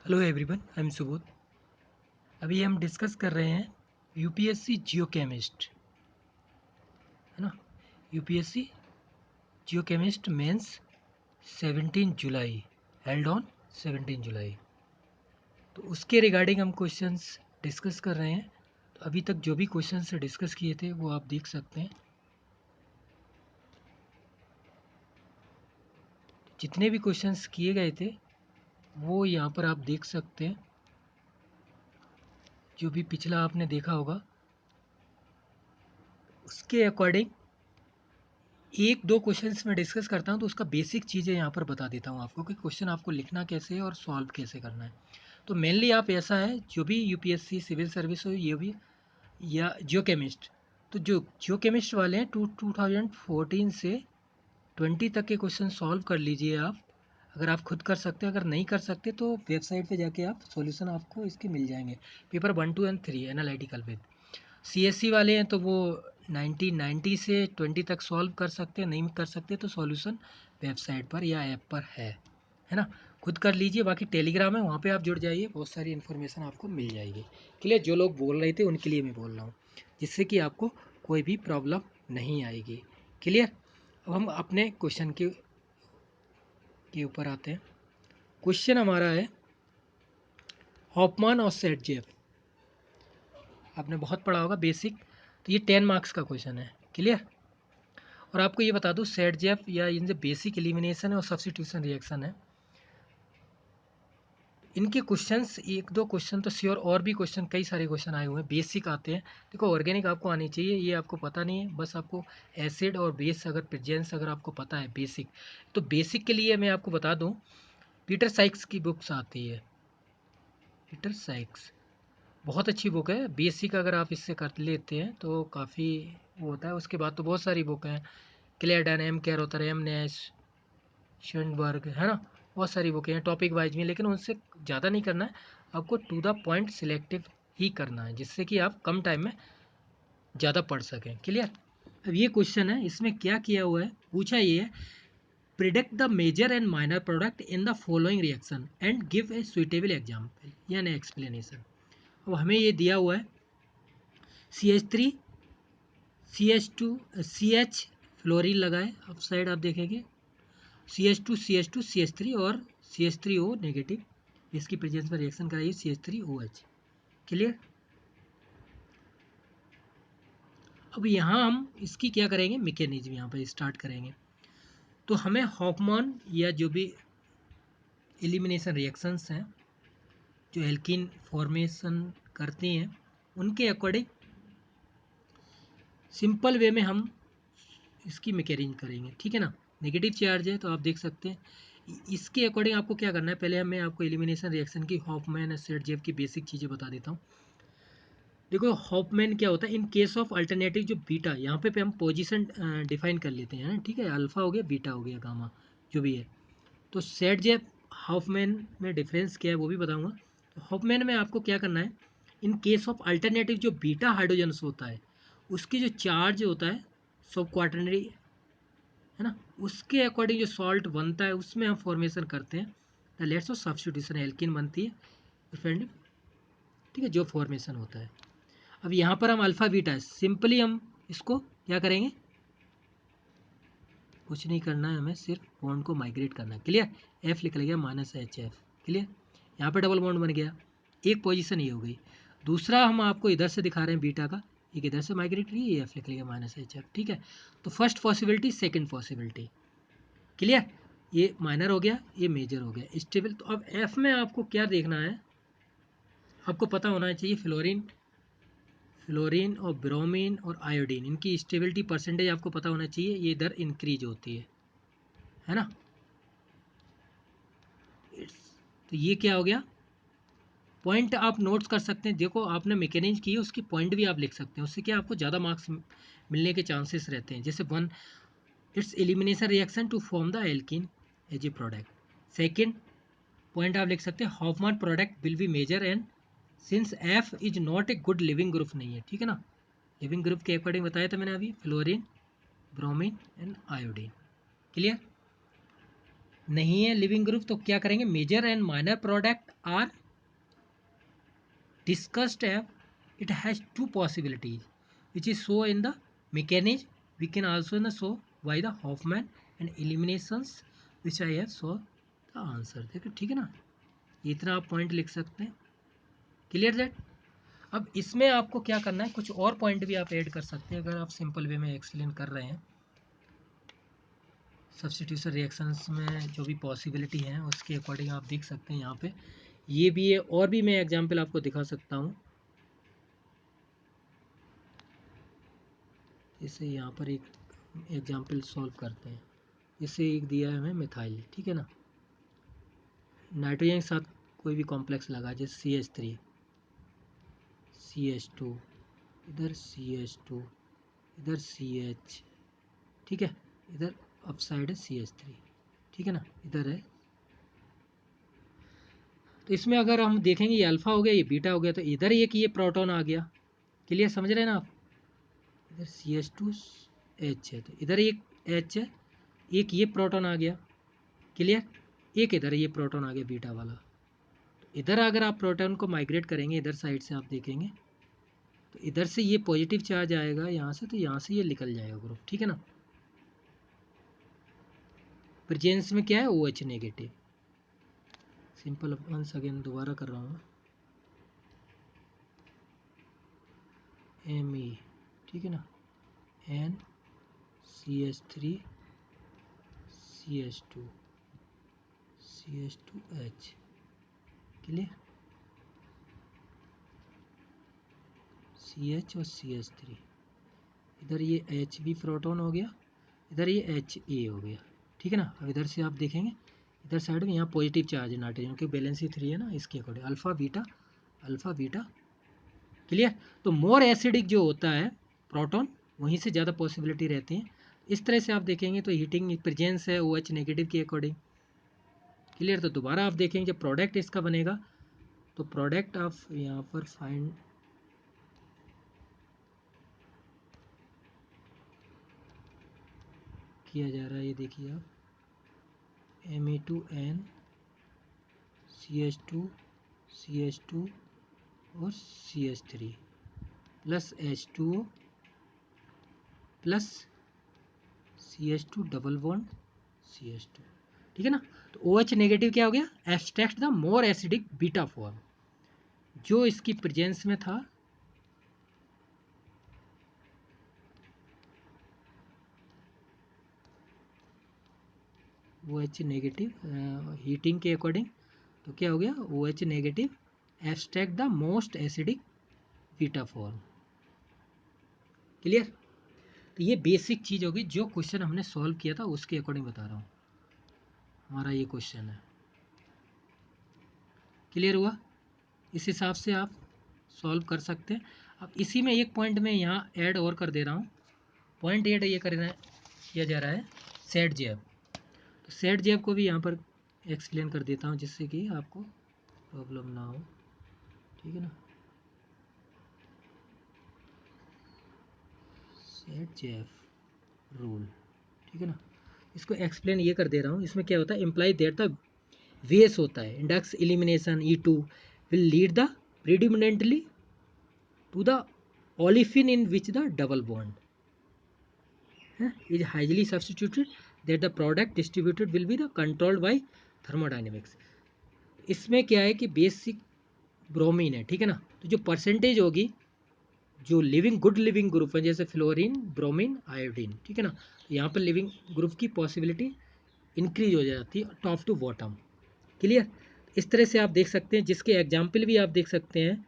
Hello everyone, I am Subodh. अभी हम discuss कर रहे हैं यूपीएससी जियोकेमिस्ट, है ना। UPSC geochemist mains 17 July, held on 17 July. तो उसके रिगार्डिंग हम क्वेश्चंस डिस्कस कर रहे हैं। तो अभी तक जो भी क्वेश्चंस डिस्कस किए थे वो आप देख सकते हैं। जितने भी क्वेश्चंस किए गए थे वो यहाँ पर आप देख सकते हैं। जो भी पिछला आपने देखा होगा उसके अकॉर्डिंग एक दो क्वेश्चंस मैं डिस्कस करता हूँ, तो उसका बेसिक चीज़ें यहाँ पर बता देता हूँ आपको कि क्वेश्चन आपको लिखना कैसे है और सॉल्व कैसे करना है। तो मेनली आप ऐसा है, जो भी यूपीएससी सिविल सर्विस हो ये भी, या जियो केमिस्ट, तो जो जियो केमिस्ट वाले हैं 2014 से 20 तक के क्वेश्चन सॉल्व कर लीजिए आप। अगर आप खुद कर सकते हैं, अगर नहीं कर सकते तो वेबसाइट पे जाके आप सॉल्यूशन आपको इसके मिल जाएंगे। Paper 1, 2 and 3 analytical with. CSC वाले हैं तो वो 1990 से 20 तक सॉल्व कर सकते हैं, नहीं कर सकते तो सॉल्यूशन वेबसाइट पर या ऐप पर है ना। खुद कर लीजिए। बाकी टेलीग्राम है, वहाँ पे आप जुड़ जाइए, बहुत सारी इन्फॉर्मेशन आपको मिल जाएगी। क्लियर। जो लोग बोल रहे थे उनके लिए मैं बोल रहा हूँ, जिससे कि आपको कोई भी प्रॉब्लम नहीं आएगी। क्लियर। अब हम अपने क्वेश्चन के ऊपर आते हैं। क्वेश्चन हमारा है हॉफमान और सेटजेफ। आपने बहुत पढ़ा होगा बेसिक, तो ये 10 मार्क्स का क्वेश्चन है। क्लियर। और आपको ये बता दूं, सेट जेफ या इनसे बेसिक एलिमिनेशन है और सब्स्टिट्यूशन रिएक्शन है। इनके क्वेश्चंस एक दो क्वेश्चन तो श्योर, और भी क्वेश्चन कई सारे क्वेश्चन आए हुए हैं, बेसिक आते हैं। देखो ऑर्गेनिक आपको आनी चाहिए, ये आपको पता नहीं है, बस आपको एसिड और बेस अगर प्रेजेंस अगर आपको पता है बेसिक, तो बेसिक के लिए मैं आपको बता दूं, पीटर साइक्स की बुक्स आती है। पीटर साइक्स बहुत अच्छी बुक है। बेसिक अगर आप इससे कर लेते हैं तो काफ़ी वो होता है। उसके बाद तो बहुत सारी बुक हैं, क्लेयरडन, एम कैरोथर, एम नैश, शनबर्ग, है ना। बहुत सारी बुकें हैं टॉपिक वाइज में, लेकिन उनसे ज़्यादा नहीं करना है। आपको टू द पॉइंट सिलेक्टिव ही करना है, जिससे कि आप कम टाइम में ज़्यादा पढ़ सकें। क्लियर। अब ये क्वेश्चन है, इसमें क्या किया हुआ है, पूछा ये है, predict the major and minor product in the following reaction and give a suitable example यानी एक्सप्लेनेशन। अब हमें ये दिया हुआ है CH3 CH2 CH फ्लोरीन लगाए, अब साइड आप देखेंगे CH2 CH2 CH3 और CH3O नेगेटिव, इसकी प्रेजेंस में रिएक्शन कराइए CH3OH। क्लियर। अब यहाँ हम इसकी क्या करेंगे, मैकेनिज्म यहाँ पर स्टार्ट करेंगे। तो हमें हॉफमान या जो भी एलिमिनेशन रिएक्शंस हैं जो एल्कीन फॉर्मेशन करती हैं, उनके अकॉर्डिंग सिंपल वे में हम इसकी मैकेनिज्म करेंगे। ठीक है ना। नेगेटिव चार्ज है तो आप देख सकते हैं, इसके अकॉर्डिंग आपको क्या करना है। पहले मैं आपको एलिमिनेशन रिएक्शन की हॉफमैन और सेटजेफ की बेसिक चीज़ें बता देता हूँ। देखो हॉफमैन क्या होता है, इन केस ऑफ अल्टरनेटिव जो बीटा, यहाँ पे हम पोजीशन डिफाइन कर लेते हैं। ठीक है, अल्फा हो गया, बीटा हो गया, गामा जो भी है। तो सेटजेफ हॉफमैन में डिफरेंस क्या है वो भी बताऊंगा। तो हॉफमैन में आपको क्या करना है, इन केस ऑफ अल्टरनेटिव जो बीटा हाइड्रोजन्स होता है उसकी जो चार्ज होता है सब क्वाटरनरी, है ना, उसके अकॉर्डिंग जो सॉल्ट बनता है उसमें हम फॉर्मेशन करते हैं। The lets of substitution alkene बनती है फ्रेंड। ठीक है, जो फॉर्मेशन होता है। अब यहाँ पर हम अल्फ़ा बीटा है, सिंपली हम इसको क्या करेंगे, कुछ नहीं करना है, हमें सिर्फ बॉन्ड को माइग्रेट करना है। क्लियर। एफ लिख लिया -HF। क्लियर। यहाँ पे डबल बॉन्ड बन गया, एक पोजीशन ये हो गई। दूसरा हम आपको इधर से दिखा रहे हैं बीटा का, एक इधर से माइग्रेट की, ये एफ लिख लिया -HF। ठीक है। तो first possibility, second possibility. Clear. ये माइनर हो गया, ये मेजर हो गया, स्टेबल। तो अब एफ में आपको क्या देखना है, आपको पता होना चाहिए फ्लोरीन, फ्लोरीन और ब्रोमीन और आयोडीन, इनकी स्टेबिलिटी परसेंटेज आपको पता होना चाहिए, ये इधर इंक्रीज होती है ना। तो ये क्या हो गया, पॉइंट आप नोट्स कर सकते हैं। देखो आपने मैकेनिज्म की है, उसकी पॉइंट भी आप लिख सकते हैं, उससे क्या आपको ज़्यादा मार्क्स मिलने के चांसेस रहते हैं। जैसे one, it's elimination reaction to form the alkene as a product. Second point आप लिख सकते हैं, Hofmann product will be major and since F is not a good leaving group नहीं है। ठीक है ना, लिविंग ग्रुप के अकॉर्डिंग बताया था मैंने अभी, fluorine, bromine and iodine. Clear. नहीं है लिविंग ग्रुप तो क्या करेंगे, major and minor product are discussed it has two possibilities which is so in the mechanism, we can also in the show by the Hoffman and eliminations which I have saw the answer। देखो ठीक है ना, इतना आप point लिख सकते हैं। Clear that. अब इसमें आपको क्या करना है, कुछ और पॉइंट भी आप ऐड कर सकते हैं अगर आप सिंपल वे में एक्सप्लेन कर रहे हैं। सब्स्टिट्यूशन रिएक्शंस में जो भी पॉसिबिलिटी हैं उसके अकॉर्डिंग आप देख सकते हैं यहाँ पे ये भी है, और भी मैं एग्जांपल आपको दिखा सकता हूँ। जैसे यहाँ पर एक एग्जांपल सॉल्व करते हैं। जैसे एक दिया है हमें मिथाइल, ठीक है ना, नाइट्रोजन के साथ कोई भी कॉम्प्लेक्स लगा, जैसे CH3 CH2 इधर CH2 इधर CH, ठीक है, इधर अपसाइड है CH3, ठीक है ना, इधर है। तो इसमें अगर हम देखेंगे ये अल्फा हो गया, ये बीटा हो गया, तो इधर एक ये प्रोटॉन आ गया। क्लियर, समझ रहे हैं ना आप। इधर CH2H है तो इधर एक H है, एक ये प्रोटॉन आ गया। क्लियर, एक इधर ये प्रोटॉन आ गया बीटा वाला। तो इधर अगर आप प्रोटॉन को माइग्रेट करेंगे इधर साइड से आप देखेंगे तो इधर से ये पॉजिटिव चार्ज आएगा यहाँ से, तो यहाँ से ये निकल जाएगा ग्रुप, ठीक है ना। प्रेजेंस में क्या है, OH negative. Simple once again दोबारा कर रहा हूँ, Me, ठीक है ना, NCH3 CH2 CH2H। Clear, CH और CH3, इधर ये H भी प्रोटॉन हो गया, इधर ये HA हो गया, ठीक है ना। अब इधर से आप देखेंगे इधर साइड में यहाँ पॉजिटिव चार्ज है नाइट्रोजन की, बैलेंस 3 है ना, इसके अकॉर्डिंग अल्फा बीटा। क्लियर, तो मोर एसिडिक जो होता है प्रोटॉन वहीं से ज़्यादा पॉसिबिलिटी रहती है। इस तरह से आप देखेंगे तो हीटिंग प्रेजेंस है OH नेगेटिव के अकॉर्डिंग। क्लियर, तो दोबारा आप देखेंगे जब प्रोडक्ट इसका बनेगा तो प्रोडक्ट आप यहाँ पर फाइंड किया जा रहा है, ये देखिए आप Me2N CH2 और CH3 plus H2O plus CH2 double bond CH2, ठीक है ना। तो OH नेगेटिव क्या हो गया, abstract the more acidic beta form, जो इसकी प्रेजेंस में था OH नेगेटिव हीटिंग के अकॉर्डिंग, तो क्या हो गया OH negative abstract the most acidic beta form. Clear, तो ये बेसिक चीज़ होगी, जो क्वेश्चन हमने सॉल्व किया था उसके अकॉर्डिंग बता रहा हूँ, हमारा ये क्वेश्चन है। क्लियर हुआ, इस हिसाब से आप सॉल्व कर सकते हैं। अब इसी में एक पॉइंट में यहाँ ऐड और कर दे रहा हूँ, पॉइंट ऐड ये करना किया जा रहा है सेट जैब। तो सेट जैब को भी यहाँ पर एक्सप्लेन कर देता हूँ जिससे कि आपको प्रॉब्लम ना हो, ठीक है ना। सेट जैब रूल, ठीक है ना, इसको एक्सप्लेन ये कर दे रहा हूँ। इसमें क्या होता है, इम्प्लाई दैट द वेस होता है induces elimination E2 will lead the predominantly to the olefin in which the double bond is highly substituted that the product distributed will be the controlled by thermodynamics। इसमें क्या है कि basic bromine है, ठीक है ना, तो जो परसेंटेज होगी जो गुड लिविंग ग्रुप है जैसे फ्लोरीन ब्रोमीन आयोडीन, ठीक है ना, तो यहाँ पर लिविंग ग्रुप की पॉसिबिलिटी इंक्रीज हो जाती है टॉप टू बॉटम। क्लियर, इस तरह से आप देख सकते हैं, जिसके एग्जाम्पल भी आप देख सकते हैं।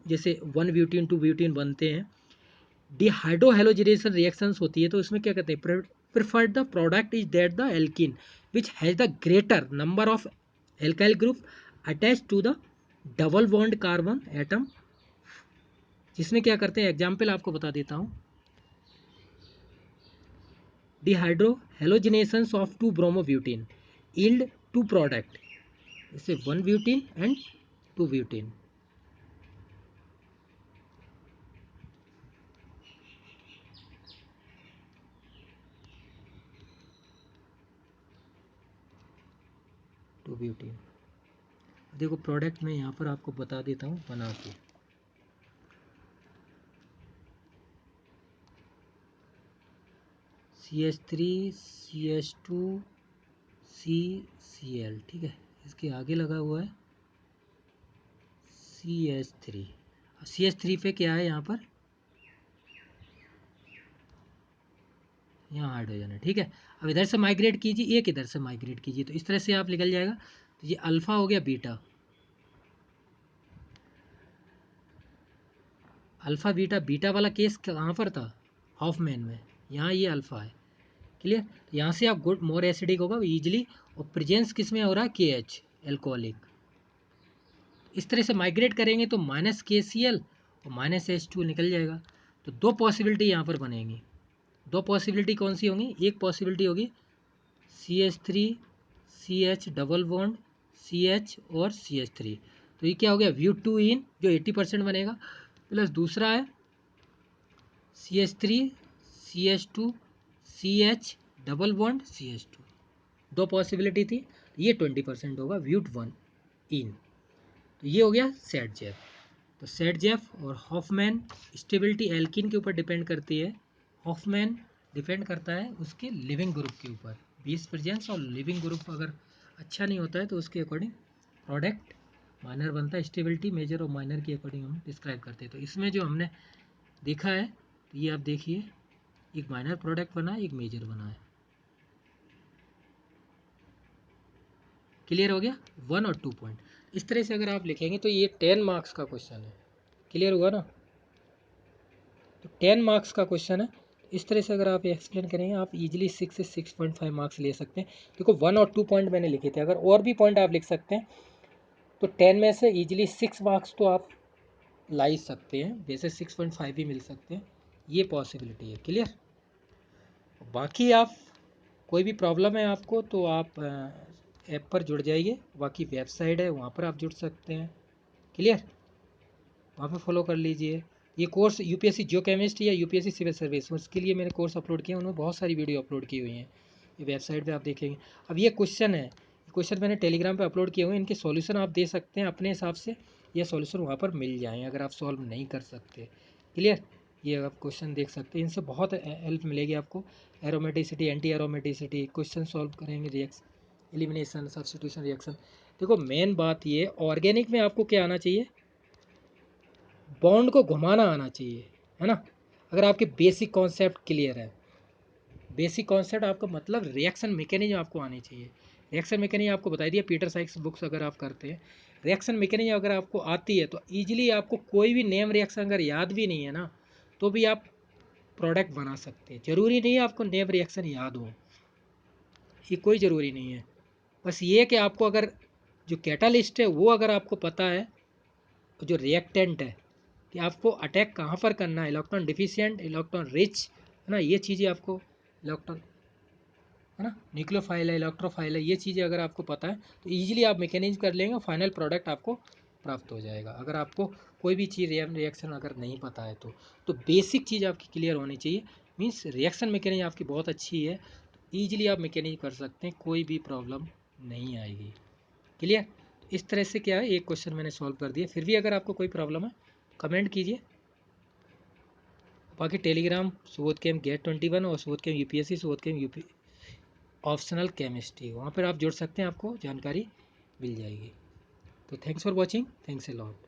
जैसे 1 ब्यूटीन 2 ब्यूटीन बनते हैं, डिहाइड्रोहेलोजिनेशन रिएक्शंस होती है, तो इसमें क्या कहते हैं, preferred the product is that the alkene which has the greater number of alkyl group attach to the double bond carbon atom. जिसमें क्या करते हैं, एग्जाम्पल आपको बता देता हूँ, dehydrohalogenation of 2 bromobutene yield 2 product, जैसे 1 ब्यूटीन एंड 2 ब्यूटीन। ब्यूटीन। देखो प्रोडक्ट में यहाँ पर आपको बता देता हूँ बना के। CH3 CH2 CCl, ठीक है, इसके आगे लगा हुआ है CH3। CH3 पे क्या है, यहाँ पर यहाँ हाइड्रोजन है, ठीक है। अब इधर से माइग्रेट कीजिए, एक इधर से माइग्रेट कीजिए, तो इस तरह से आप निकल जाएगा। तो ये अल्फा हो गया, बीटा, अल्फा बीटा। बीटा वाला केस कहाँ पर था, हॉफमैन में, यहाँ ये अल्फा है, क्लियर। तो यहाँ से आप गुड मोर एसिडिक होगा ईजिली, और प्रेजेंस किस में हो रहा है, KH एल्कोहलिक। इस तरह से माइग्रेट करेंगे तो -KCl और -H2 निकल जाएगा। तो दो पॉसिबिलिटी यहाँ पर बनेंगी। दो पॉसिबिलिटी कौन सी होंगी, एक पॉसिबिलिटी होगी CH3 CH double bond CH और CH3, तो ये क्या हो गया, View2 इन जो 80% बनेगा, प्लस दूसरा है CH3 CH2 CH double bond CH2। दो पॉसिबिलिटी थी, ये 20% होगा View1 इन। तो ये हो गया सेट जेफ। तो सेट जेफ और हॉफमैन स्टेबिलिटी एल्किन के ऊपर डिपेंड करती है। हॉफमैन डिपेंड करता है उसके लिविंग ग्रुप के ऊपर, 20 प्रेजेंस, और लिविंग ग्रुप अगर अच्छा नहीं होता है तो उसके अकॉर्डिंग प्रोडक्ट माइनर बनता है। स्टेबिलिटी मेजर और माइनर के अकॉर्डिंग हम डिस्क्राइब करते हैं। तो इसमें जो हमने देखा है, तो ये आप देखिए, एक माइनर प्रोडक्ट बना है, एक मेजर बना है, क्लियर हो गया, 1 और 2 पॉइंट। इस तरह से अगर आप लिखेंगे तो ये 10 मार्क्स का क्वेश्चन है, क्लियर हुआ ना। तो 10 मार्क्स का क्वेश्चन है। इस तरह से अगर आप एक्सप्लेन करेंगे, आप इजीली 6 से 6.5 मार्क्स ले सकते हैं। देखो 1 और 2 पॉइंट मैंने लिखे थे, अगर और भी पॉइंट आप लिख सकते हैं तो 10 में से इजीली 6 मार्क्स तो आप ला ही सकते हैं, वैसे 6.5 भी मिल सकते हैं, ये पॉसिबिलिटी है, क्लियर। बाकी आप कोई भी प्रॉब्लम है आपको तो आप ऐप पर जुड़ जाइए, बाकी वेबसाइट है वहाँ पर आप जुड़ सकते हैं, क्लियर, वहाँ पर फॉलो कर लीजिए। ये कोर्स UPSC जियो केमिस्ट या UPSC सिविल सर्विस, उसके लिए मैंने कोर्स अपलोड किया, उन्होंने बहुत सारी वीडियो अपलोड की हुई हैं, ये वेबसाइट पे आप देखेंगे। अब ये क्वेश्चन है, क्वेश्चन मैंने टेलीग्राम पे अपलोड किए हुए हैं, इनके सॉल्यूशन आप दे सकते हैं अपने हिसाब से, ये सॉल्यूशन वहाँ पर मिल जाएँ अगर आप सॉल्व नहीं कर सकते, क्लियर। ये आप क्वेश्चन देख सकते हैं, इनसे बहुत हेल्प मिलेगी आपको। Aromaticity, anti aromaticity, question solve करेंगे, रिएक्शन एलिमिनेशन, सब्स्टिट्यूशन, रिएक्शन। देखो मेन बात ये, ऑर्गेनिक में आपको क्या आना चाहिए, बॉन्ड को घुमाना आना चाहिए, है ना। अगर आपके बेसिक कॉन्सेप्ट क्लियर है, बेसिक कॉन्सेप्ट आपका मतलब रिएक्शन मैकेनिज्म आपको आनी चाहिए। रिएक्शन मैकेनिज्म आपको बता दिया, पीटर साइक्स बुक्स अगर आप करते हैं, रिएक्शन मैकेनिज्म अगर आपको आती है तो ईजिली आपको कोई भी नेम रिएक्शन अगर याद भी नहीं है ना, तो भी आप प्रोडक्ट बना सकते हैं। ज़रूरी नहीं है आपको नेम रिएक्शन याद हो, ये कोई ज़रूरी नहीं है। बस ये कि आपको अगर जो कैटालिस्ट है वो अगर आपको पता है, जो रिएक्टेंट है कि आपको अटैक कहाँ पर करना है, इलेक्ट्रॉन डिफिशिएंट, इलेक्ट्रॉन रिच, है ना, ये चीज़ें आपको, इलेक्ट्रॉन, है ना, न्यूक्लियोफाइल है, इलेक्ट्रोफाइल है, ये चीज़ें अगर आपको पता है तो ईजिली आप मैकेनिज्म कर लेंगे, फाइनल प्रोडक्ट आपको प्राप्त हो जाएगा। अगर आपको कोई भी चीज़ रिएक्शन अगर नहीं पता है तो बेसिक चीज़ आपकी क्लियर होनी चाहिए। मीन्स रिएक्शन मैकेनिज्म आपकी बहुत अच्छी है, तो ईजिली आप मैकेनिज्म कर सकते हैं, कोई भी प्रॉब्लम नहीं आएगी, क्लियर। इस तरह से क्या है, एक क्वेश्चन मैंने सॉल्व कर दिया। फिर भी अगर आपको कोई प्रॉब्लम है कमेंट कीजिए। बाकी टेलीग्राम सुबोध केम गेट 21 और सुबोध केम UPSC, सुबोध केम UP ऑप्शनल केमिस्ट्री, वहाँ पर आप जुड़ सकते हैं, आपको जानकारी मिल जाएगी। तो thanks for watching, thanks a lot.